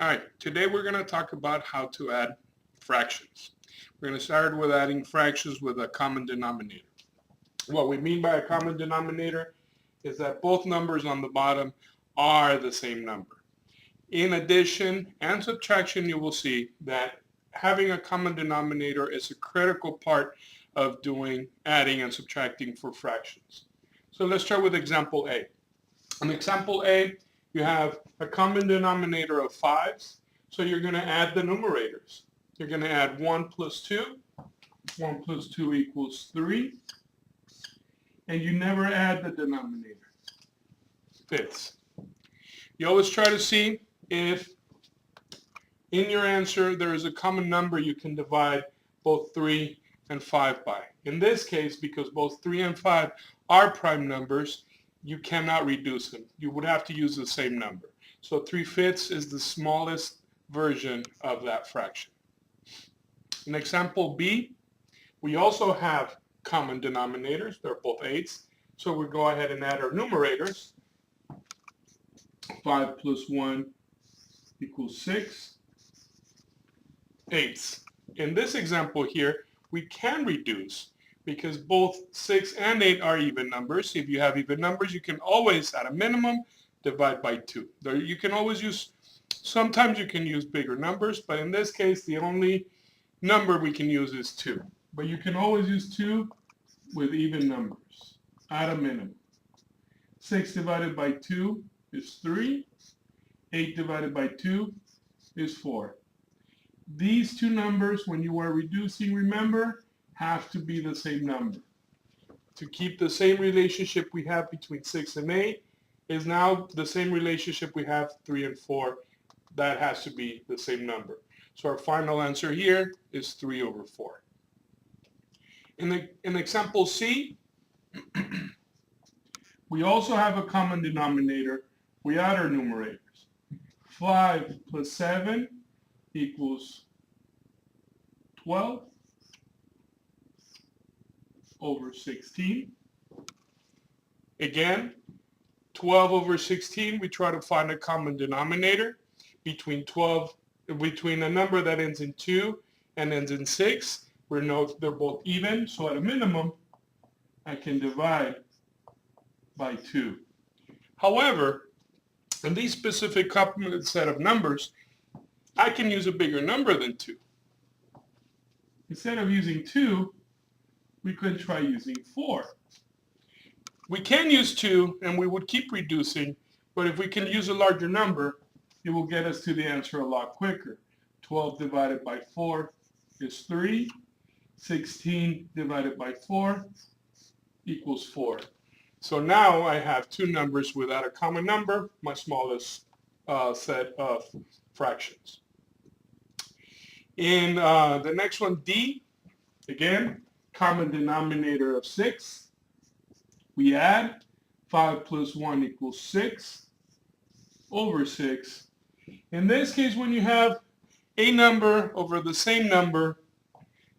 Alright, today we're going to talk about how to add fractions. We're going to start with adding fractions with a common denominator. What we mean by a common denominator is that both numbers on the bottom are the same number. In addition and subtraction, you will see that having a common denominator is a critical part of doing adding and subtracting for fractions. So let's start with example A. In example A, you have a common denominator of 5s, so you're going to add the numerators. You're going to add 1 plus 2. 1 plus 2 equals 3. And you never add the denominator. Fifths. You always try to see if in your answer there is a common number you can divide both 3 and 5 by. In this case, because both 3 and 5 are prime numbers, you cannot reduce them. You would have to use the same number. So 3/5 is the smallest version of that fraction. In example B, we also have common denominators. They're both 8s. So we'll go ahead and add our numerators. 5 plus 1 equals 6. 8s. In this example here, we can reduce because both 6 and 8 are even numbers. If you have even numbers, you can always, at a minimum, divide by 2. You can always use, sometimes you can use bigger numbers, but in this case, the only number we can use is 2. But you can always use 2 with even numbers, at a minimum. 6 divided by 2 is 3. 8 divided by 2 is 4. These two numbers, when you are reducing, remember, have to be the same number. To keep the same relationship we have between 6 and 8 is now the same relationship we have 3 and 4. That has to be the same number. So our final answer here is 3 over 4. In example C, we also have a common denominator. We add our numerators. 5 plus 7 equals 12 over 16. Again, 12 over 16, we try to find a common denominator between a number that ends in 2 and ends in 6. We know they're both even, so at a minimum, I can divide by 2. However, in these specific set of numbers, I can use a bigger number than 2. Instead of using 2, we could try using 4. We can use 2 and we would keep reducing, but if we can use a larger number, it will get us to the answer a lot quicker. 12 divided by 4 is 3. 16 divided by 4 equals 4. So now I have two numbers without a common number, my smallest set of fractions. In the next one, D, again, common denominator of 6. We add 5 plus 1 equals 6 over 6. In this case, when you have a number over the same number,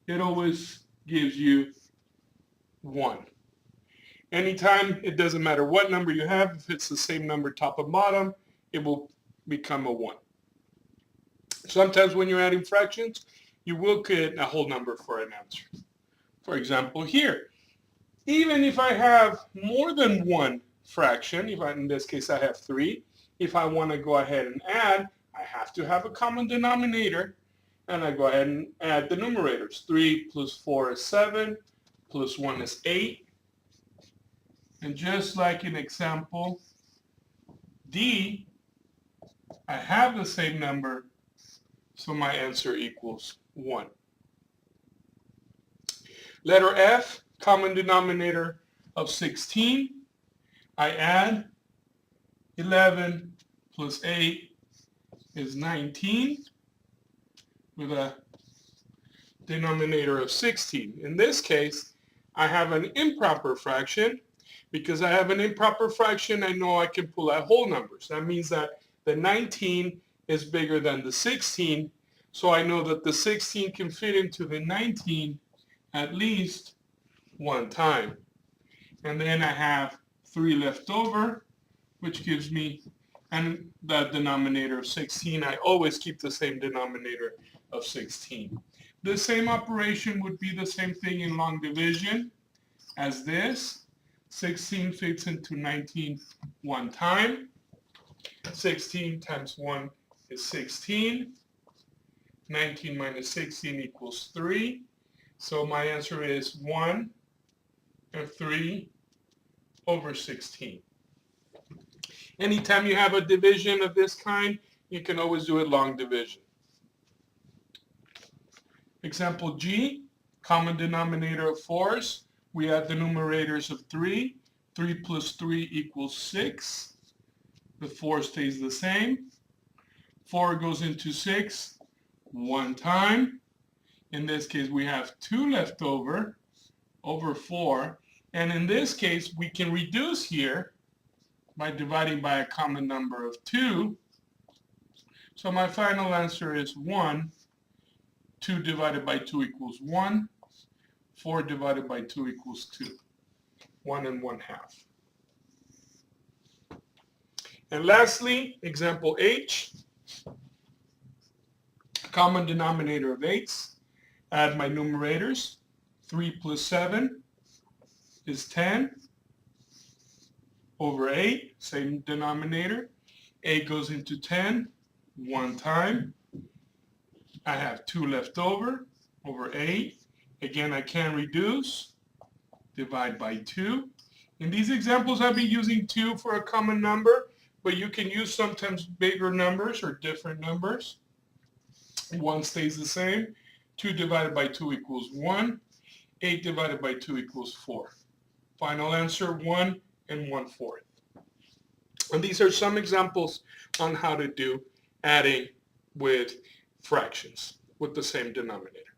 it always gives you 1. Anytime, it doesn't matter what number you have, if it's the same number top and bottom, it will become a 1. Sometimes when you're adding fractions, you will get a whole number for an answer. For example, here, even if I have more than one fraction, in this case I have 3, if I want to go ahead and add, I have to have a common denominator, and I go ahead and add the numerators. 3 plus 4 is 7, plus 1 is 8. And just like in example D, I have the same number, so my answer equals 1. Letter F, common denominator of 16. I add 11 plus 8 is 19 with a denominator of 16. In this case, I have an improper fraction. Because I have an improper fraction, I know I can pull out whole numbers. That means that the 19 is bigger than the 16, so I know that the 16 can fit into the 19 at least one time. And then I have 3 left over, which gives me and the denominator of 16, I always keep the same denominator of 16. The same operation would be the same thing in long division as this. 16 fits into 19 one time. 16 times 1 is 16. 19 minus 16 equals 3. So my answer is 1 and 3 over 16. Anytime you have a division of this kind, you can always do it long division. Example G, common denominator of 4s. We add the numerators of 3. 3 plus 3 equals 6. The 4 stays the same. 4 goes into 6 one time. In this case, we have 2 left over 4. And in this case, we can reduce here by dividing by a common number of 2. So my final answer is 1. 2 divided by 2 equals 1. 4 divided by 2 equals 2. 1 and 1/2. And lastly, example H, common denominator of 8s. Add my numerators. 3 plus 7 is 10 over 8, same denominator. 8 goes into 10 one time. I have 2 left over 8. Again, I can reduce, divide by 2. In these examples, I'll be using 2 for a common number, but you can use sometimes bigger numbers or different numbers. 1 stays the same. 2 divided by 2 equals 1. 8 divided by 2 equals 4. Final answer, 1 and 1/4. And these are some examples on how to do adding with fractions with the same denominator.